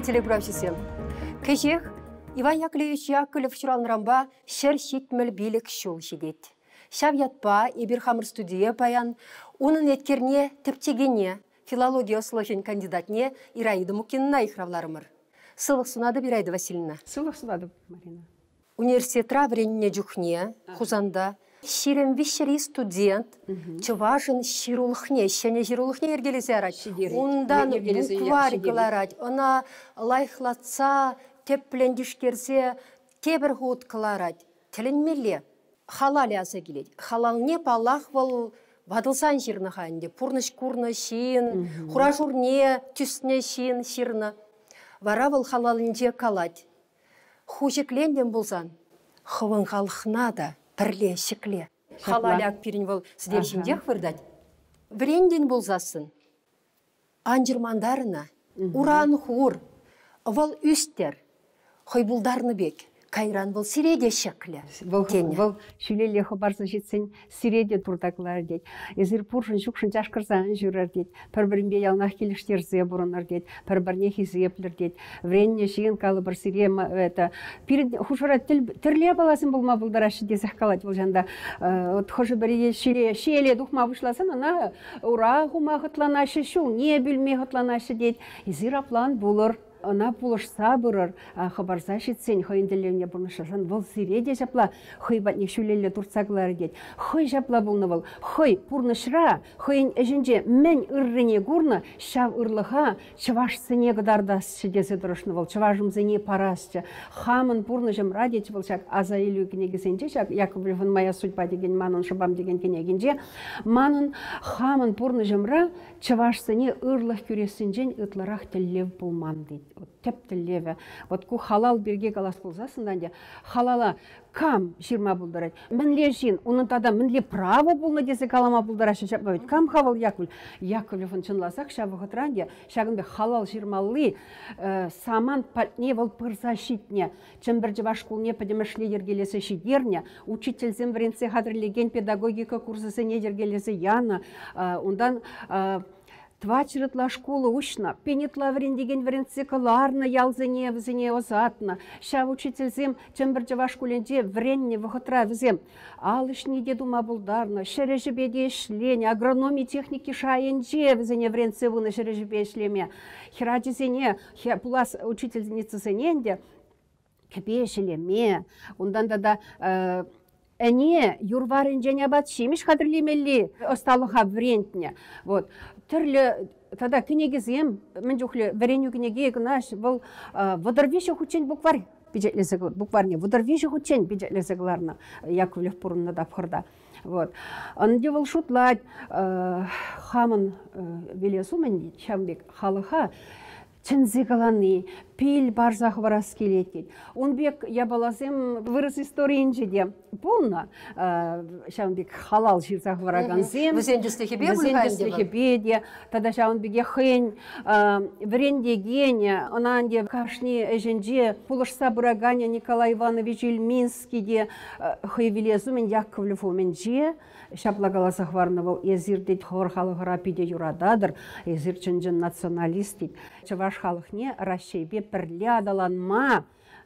телеграфчисем. Кежех Иван Яковлевич Яковлев чуралнырамба шер шитмел билік шул шедет. Шав ятпа Ибирхамыр студия паян, оның еткерне тіптегене филология слышен кандидатне Ираида Мукинна ихравларымыр. Сылық сунады Ираида Васильевна. Сылық сунады, Марина. Университетра вренне жүхне, хузанда, ширен вишери студент, чывашын ширулхне, шене ширулхне ергелесе арать. Ондан букварь кыларать, она лайхлатса, теплендишкерсе, тебір ход кыларать. Тілінмеле, халали аса келет. Халалне палах был вадылсан ширны ханде, пурныш курны шин, хурашурне, түсне шин ширны. Вара был халалынже калать. Хужекленден болсан, хывын халхна да, пірле, шекле. Халаляк пирин был сдержіндех вырдать. Вренден болзасын. Анжырмандарына, уран хур, вал үстер, хойбулдарны бек. Кайран был сиреде шекле. Вал шүлеле хабарса жетсен сиреде турдақлар дед. Езір пұршын шүкшін жашқырзан жүрер дед. Пір-бірінбе ялнақ келіштерзе бұрыныр дед. Пір-біріне хизеплер дед. Вренне шеген калы бір сире хұшыра түрле баласын болма бұлдарашы десек қалады бұл жанда. Хұшы бірі шеле дұқма бұшласын, ана ұра ғума ғытланашы шу, не бүлме ғытланашы дед. Езір аплан бұлыр. Она пулышса бұрыр, хабарса шетсен, хойынделеріне бұрнышасын, бұл сиреде жапла, хой батнек шүлелі тұрсақлары дед. Хой жапла бұлны бұл, хой пұрнышра, хойын әжінже мен үрріне ғұрны, шав ұрлыға, чывашсыне ғыдардас шедесі дұрышны бұл, чыважымзыне парасчы. Хамын пұрнышым радет бұл шак, аза елу кенегізенже, шак, Яковлевын моя судьба деген, манын шыбам деген кенегенже, манын хамын пұрнышымра, чывашсыне ұрлық күресінжен ұтларақ тіллев бұлман дейді. Тептілеве. Вот ку халал берге қалас болсасындан де, халала кам жирма бұлдарайды. Мінле жин, оның тада мінле право бұлны десе калама бұлдарашы жапмайды. Кам хавал Яковлев? Яковлевын чынласақ, шабы ғытран де, шағынбе халал жирмалы саман патне вол пырса шитне. Чымбір жывашкулне падемішле ергелесі шидерне, учительзем вренце хадырлеген педагогика курсысыне ергелесі яна, ондан Твачырытла школа учна, пенетла врендеген вренцикаларна ялзыне візіне озатна. Ша учительзем чымбіржіва школенде вренне вғытра візем. Алышне дедума бұлдарна, шережібеде шлене, агрономи техники шайынже візіне вренцевуны шережібе шлеме. Хирадезене, пулас учительзенецізененде, кебешілеме, ондан да әне юрварын және бат шемеш қадірлемелі осталыға врентне. Вот. Түрлі, тада кенегізем, мен жоқлы вареню кенеге гнаш, бұл водорвеші хучен буквар бюджетлезігі, букварне, водорвеші хучен бюджетлезіғыларына Яковлев бұрынна да пқырда. Вот. Онде бұл шутлад хамын велесу мен шамбек халыға чынзигаланы, пил барзақ варас келетет. Он бек, я балазем, вырыс историинже де, полна, шаунбек халал жирзақ вараганзем. Візендістігі беде, тада шаунбеге хэнь, врендегене, онанде кашни эженже, пулышса бураганя Николай Иванович Ильминский де, хайвелезу мен Яковлеву менже, шаплагаласақ варнавал, езірдет хор халығыра пиде юрададыр, езір чынжын националистит. Чываш халықне Рашейбе пірлі адаланма,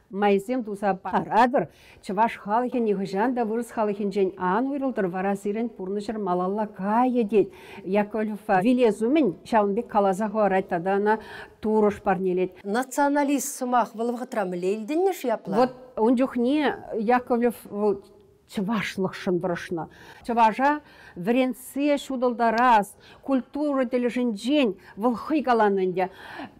майзем туса парадыр. Чываш халықен егіжанда вырыс халықен жен ан ұйрылдыр, варазирен пұрнышыр малалла кайы дед. Яковлев вилезумен шаунбек қалазақ орайтада ана турыш парнелет. Националист сумақ вылывғытра мілейдін шияпла? Вот он жүхне Яковлев чывашлықшын бұрышына. Чыважа вренце шудылдарас, культура тележінжен вылхый каланынде.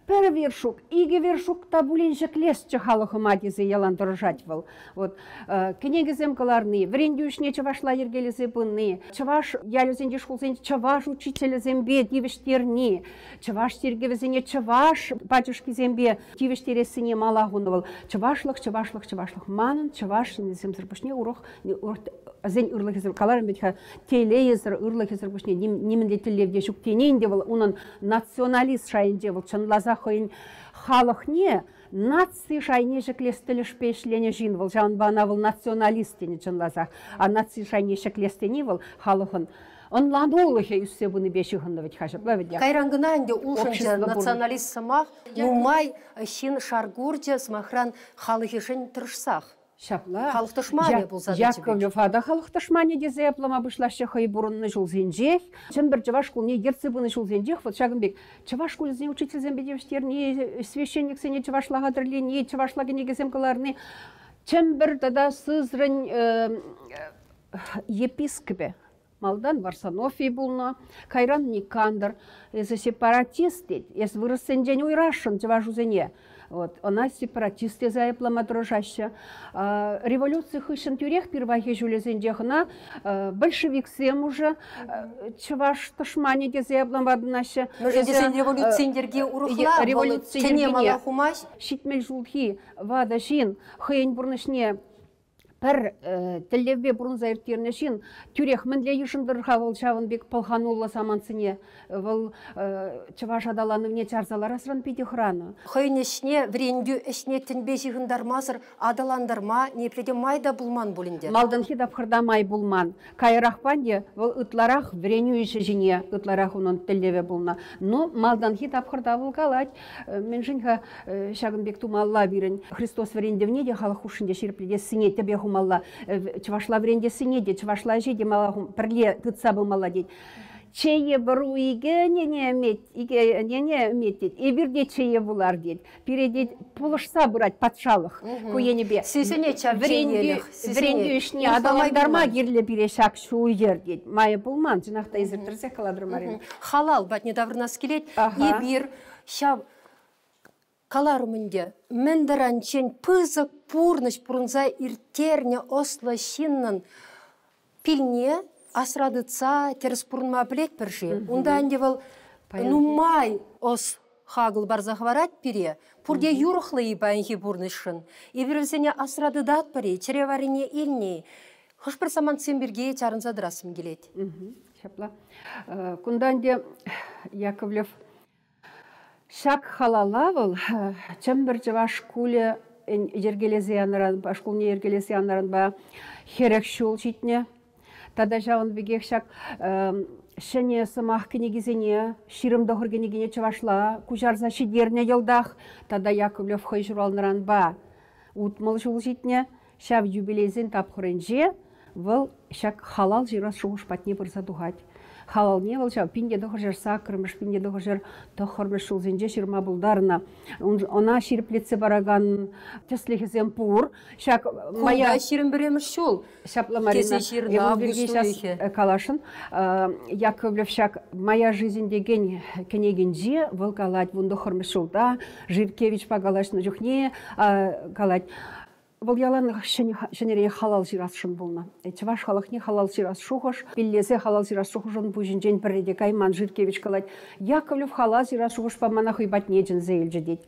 Пір вершук, иге вершук табуленшік лесчі халықыма дезе яландыржать был. Вот, кенегізем каларны, врендюшне чывашла ергелезе бұнны, чываш ялюзенде шулзенде чываш учителезембе дивіштерні, чываш тергевізене чываш батюшкезембе дивіштересіне малағуны был. Чывашлық, манын чываш земзірбішне урох, зен ұрлық езір қаларын бетха теле езір, ұрлық езір бішне немінде тілевде жүктенейінде был, оның националист шайынде был, чынлаза хойын халықне нации шайне жеклестілі шпешлене жин был, жан бана был националистіне чынлаза, а нации шайне шеклестені был халықын Он ладулыхе үссе буны беші ғынды вет Кайрангына әнде ұлшынча националист самақ, нумай шин шаргурджа смахран халыхешін тұршсақ. Шапла. Халықтышмане болса да Яковлев ада халықтышмане дезе аплама бұшлашы хай бұрынны жыл зенжех. Чын бір чавашкул не герцы бұны жыл зенжех. Вот шагынбек, чавашкул зен учитель зембедевштер, не священник не чавашла дырле, не чавашла генегесем каларны. Чын бір тада сызрын епископе. Малдан Варсонофий булна, Кайран Никандр, это сепаратист, если вырастен день уйрашен, чаважу зене. Вот, она сепаратисты заеплама дрожаща. Революция хышен тюрех первахи жулезендехна, большевик сем уже, чаваш ташмани де заеплама однаще. Мы же десен революциндерге урухла, революциндерге щитмель жулхи, вада жин, хейн бурнышне. Пір тілдевбе бұрын зайырттеріне шын түрек мінле ешіндір қавыл шавынбек палханулла самансыне выл чываш адаланывне чарзалар асыран пейте храны. Хойнешне вренду эшне тінбе жығындармазыр адаландарма непреде майда булман болінде. Малдан хидап хырда май булман. Кайрақпанде выл ытларақ вреню еші жіне ытларақ унын тілдеве булна. Но малдан хидап хырда выл калать. Мен жынға шағынбек тумалла бірін Христос врендевне де халық ушынде шерпледе сіне тебе мала чвашла вренде синеде чвашла жеде мала прле тытса бы молодеть чее бру иге не метит и бирде чее булар дед передеть полышса брать патшалық куенебе сисене чавренделих врендюшне адаландарма гирле бирешак шуйер дед мая булман жинақта изертерсе каладрмарин халал бат недавно скелет и бир ща каларымынде мендеранчен пызык пурныш пурынза иртерне осло шиннан пильне асрадыца терс пурнма білет бірші. Унда андевал нумай ос хагыл барза хварат пире, пурде юрхлы и байнхи пурнышын. И бірвізіне асрадыдат паре, череварине ильне. Хош бір саман цимберге чарынза дырасым келет. Шапла. Кунданде Яковлев шак халалавыл, чем бір жываш куле ергелезе яныран, башкулне ергелезе яныран ба херек шул житне. Тада жауын бігек шак шене сымақ кенегізіне, ширымды хүргенегіне чывашла, кужарза шидерне елдақ. Тада Яковлев хой журалныран ба утмыл жул житне, шав юбилейзен тапқырынже, выл шак халал жирас шуғыш патне бұрса дұғат. Халал не был, пинде дохожер сакрымыш, пинде дохожер тохормыш шулзенже ширма булдарна. Она ширплеце бараган теслихезем пур. Шак моя ширм беремыш шул. Шапла Марина. Его берги сейчас калашын. Яковлев шак моя жизнь деген кенегенже волгалать вун дохормыш шулда. Жиркевич погалаш на жухне галать. Бұл ялан шенере халал жирас шын болна. Чываш халықне халал жирас шуғыш, пиллесе халал жирас шуғышын бұжын жен бірреде Кайман Жиркевич қалайды. Яковлев халал жирас шуғыш памана хуй батне жын зейл жедет.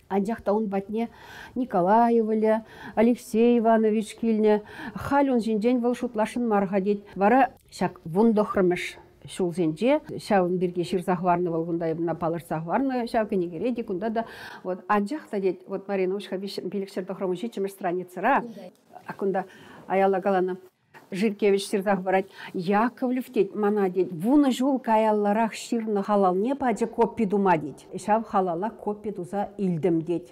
Анжақта он батне Николаевыле, Алексей Иванович килне, халюн жен жен выл шутлашын марға дед. Вара шак вундохрымыш. Шул зенже, шауын бірге ширзахварны волгунда ебна палырсахварны, шау кенегереди, кунда да. Вот анжақта дед, вот Марина ушқа билік шердохрому житчемеш страницыра. А кунда аяла галана Жиркевич ширзахварать. Яковлев дед, мана дед, вуны жул каялларах ширны халал не паде копи дума дед. Шау халала копи дуза илдем дед.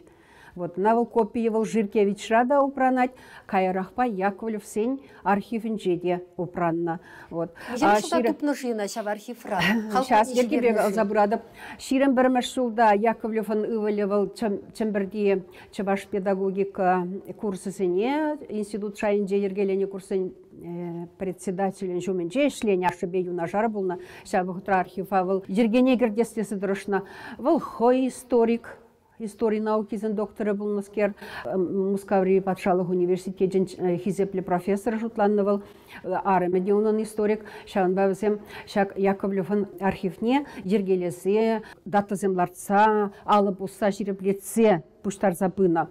Вот навыл копиевал Жиркевич рада упранать, каярахпа Яковлев сень архивен жеде упранна. Вот. Сейчас ергебе забурады. Ширен бірмеш жылда Яковлевын ывылевал чемберде чываш педагогика курсы сене, институт шайынже ергелене курсын председателен жуменже шлен ашыбе юнажар булна, шабыхтра архива выл ергене гердестесі дұрышна. Выл хой историк, истории науки зен доктора был наскер Мускаври патшалық университет хизепле профессор жутланывал арымеде онын историк шағын бәвізем шақ Яковлевын архивне ергелесе дата земларца алып ұста жиреплетсе пұштар забына.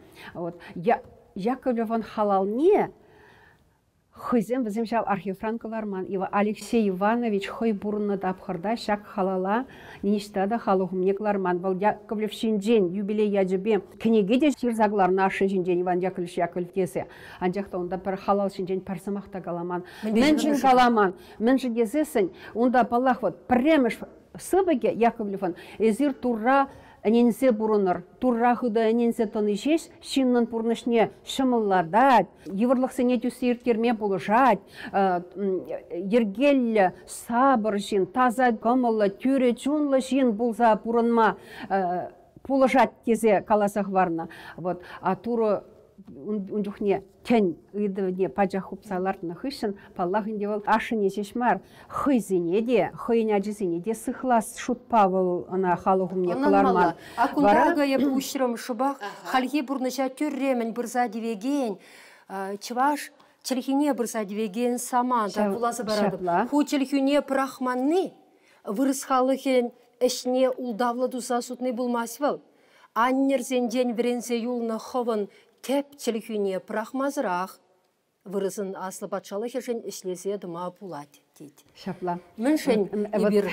Яковлевын халал не Хызем візем жав архивфранкаларман, Ива Алексей Иванович хой бурны дапхырда шак халала, ништада халухумнекларман. Вал Яковлев шинжен, юбилей яджебе, книги де ширзаглар наши шинжен, Иван Яковлевич Яковлев десе. Анжақта онда бір халал шинжен парсамақта галаман. Менжин галаман, менжин дезесін, онда балах вот, премеш сыбыге Яковлеван, эзир турра, Ненсе бурыныр, туррахыда ненсе тонышеш, шиннын пурнышне шымылладат, евырлықсы не тюсиртерме болышат, ергелі сабыр жин, таза гымылы, тюре чунлы жин болса пурынма полышат тезе каласах варна. Вот, а туры ундухне тень ыдывне паджахупсалартны хышын, паллахын девал ашыне шешмар, хызине де, хыйня жызине де сыхлас шут павыл ана халухумне кыларман. Акулдага я пущером шубах, хальге бурныша тюрремен бұрза девеген, чываш челхине бұрза девеген саман, да буласы барады. Ху челхине прахманны, вырыс халыхен ішне улдавлы дуса сутны булмасвыл. Аннерзен день врензе юлны ховын теп челхине прахмазырақ, вырысын аслы батшалық ешен ішлесе дыма пулать дейді. Шапла. Міншен ебір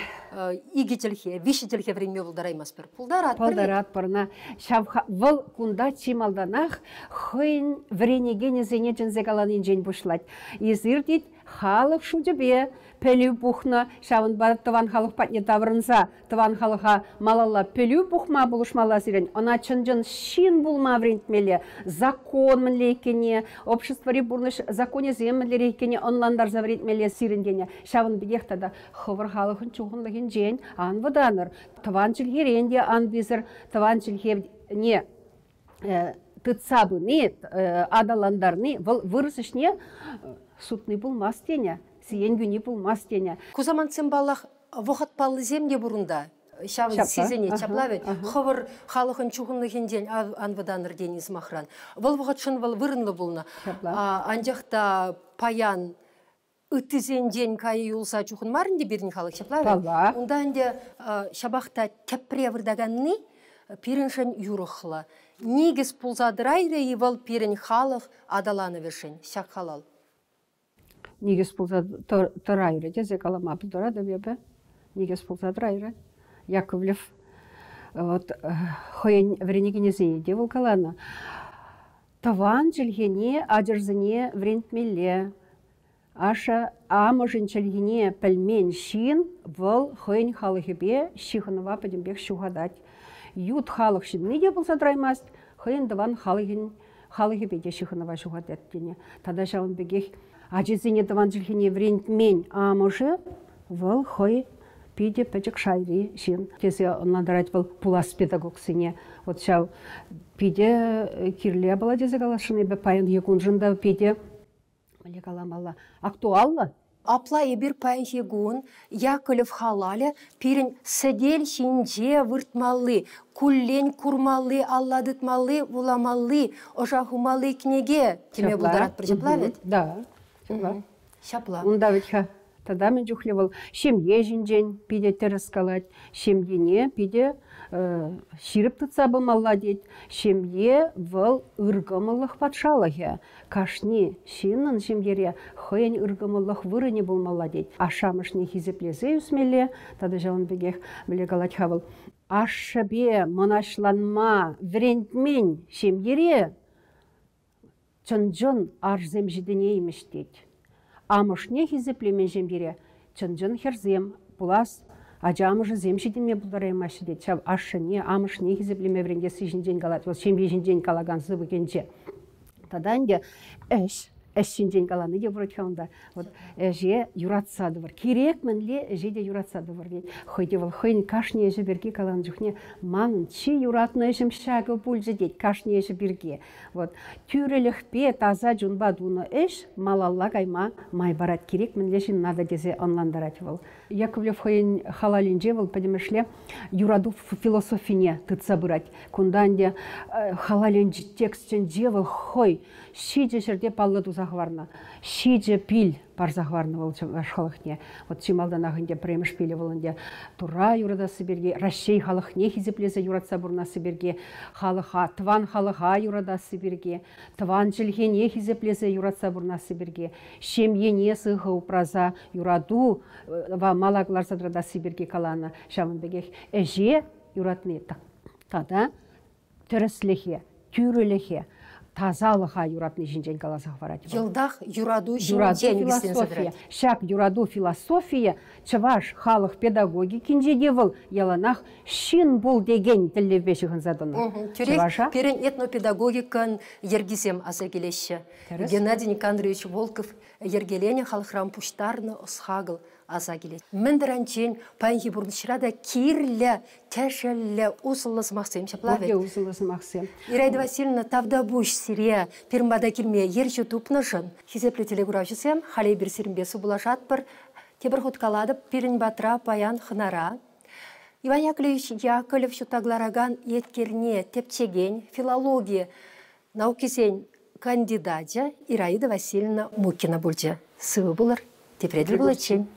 игі телхе, виші телхе време бұлдараймас бір. Пулдарат бір. Пулдарат бірна. Шапха выл кунда чималданақ хыйн вренегені зене жінзе каланын жен бұшлать. Езір дейді, халық шудебе, пелю бухна, шавын бар тыван халық патне таврынса, тыван халыға малалла пелю бухма бұлышмала сирен. Она чынжын шин бұлма врентмеле, закон мінлейкене, общество ребурныш законе землерейкене, онландар заврентмеле сиренгене. Шавын бедехтада хывыр халықын чуғынлығын жен, ан ваданыр. Тыван жылгеренде ан бізір, тыван жылгерне тыцабы не, адаландарны, вырысышне сутны бұлмас тене. Сиенгүні бұлмас тене. Кузаман цимбалах вохат палы земде бұрында. Шавын сезене чаплавет. Ховыр халықын чуғынлығын ден анваданыр ден измахран. Вол вохат шын вол вырынлы бұлна. Анжақта паян үттізен ден кайы юлса чуғын марынде берін халық чаплавет. Онда әнде шабақта кәппіре вырдаганны пиріншін юрықлы. Негіз пулзадырайры евал пирін халық адаланы вершін. Шақ халал. Негіз пулза тұрайры, дезе калама бұдырады бебе. Негіз пулза тұрайры. Яковлев, хойын вренегене зейде бұл калана. Таван жылгене адырзыне врентмеле. Аша амыжын жылгене пәлмен шин бұл хойын халығыбе шихынова падембек шуғадат. Ют халық шынны де бұлса тұраймаст, хойын даван халығыбе де шихынова шуғадат дене. Тада жауын бегех Ажизине даван жылхине врентмен амыжы выл хой пиде пәчік шайри шин. Тезе онладарать был пулас педагогсыне. Вот шау пиде кирле была дезе галашыны бе пайын егун жында пиде. Мале каламала актуалла. Апла ебір пайын егун Яковлев халале пирін сәдел шинже выртмалы, куллен курмалы, алладытмалы, уламалы, ожахумалы кнеге. Теме бұлдарат бір жеплавет? Да. Шапла. Онда ведь тогда мен жухлевал семье жинжен пиде терескалать, семьене пиде ширып тыца бымалладеть, семье выл ыргымылых патшалығы. Кашни шиннын семьере хойен ыргымылых вырыне булмалладеть. Ашамышне хизеплезе үсмеле, тогда же он бегех білегалать хавыл. Ашабе монашланма врентмен семьере чынжын арзем жидене емештет. Амышне хизеплемен жембере, чынжын херзем, пулас, ажамыжы зем жидеме бұлдараймашы дед. Шав ашыне, амышне хизеплеме вренге сыжын ден калат, ол шембе жын ден калаган зыбы кенже. Таданге әшін ден каланы де бұрытқанда. Әже юратсады бар. Керек мінле әже де юратсады бар дед. Хойде бол хойын кашне әже берге каланы жүхне маңын чи юратны әжім шағы бұлжы дед. Кашне әже берге. Тюреліхпе таза жүнба дуны әш малалла кайма май барат керек мінле жын нада дезе онландарат бол. Яковлев хойын халалинже бол падемешле юраду философине тыца бұрат. Кунданде халалинже текстен же бол хой шиде жерде паллы дуза захварна. Шиже пил бар захварна бол халықне. Вот чималдан ағынде премеш пиле болынде тура юрада сиберге, Россия халықне хизеплезе юратса бурна сиберге, халыха, тван халыха юрада сиберге, тван жилхене хизеплезе юратса бурна сиберге, шемьене сығы упраза юраду ва малаглар садрада сиберге калана шамынбеге эже юратны тада түріслехе, түрілехе, тазалыға юратны жинжен каласақ барады. Йылдақ юраду жинжен философия. Шак юраду философия, чаваш халық педагоги кинжедевіл, яланақ шин бол деген тіллебешіғын задыны. Түрек перен этнопедагогикан ергізем аса келеші. Геннадий Никандрович Волков ергелене халықрам пуштарны осхагыл аса келеші. Міндіранчен пайынхи бұрнышырада кирлі, тәшілі, усылыз мақсым шаплавет. Усылыз мақсым. Ирайда Васильевна тавда буш сирия пермада келме ержі тупнышын. Хизеплі телеграфисем, халей бір сирімбесі бұлашат бір, тебір хуткаладып перін батра паян хынара. Иван Яковлевич Яковлев шутаглараган еткерне тепчеген филология наукисен кандидатя Ираида Васильевна Мукина бульджа. Сывы булар, тепреділ булачен.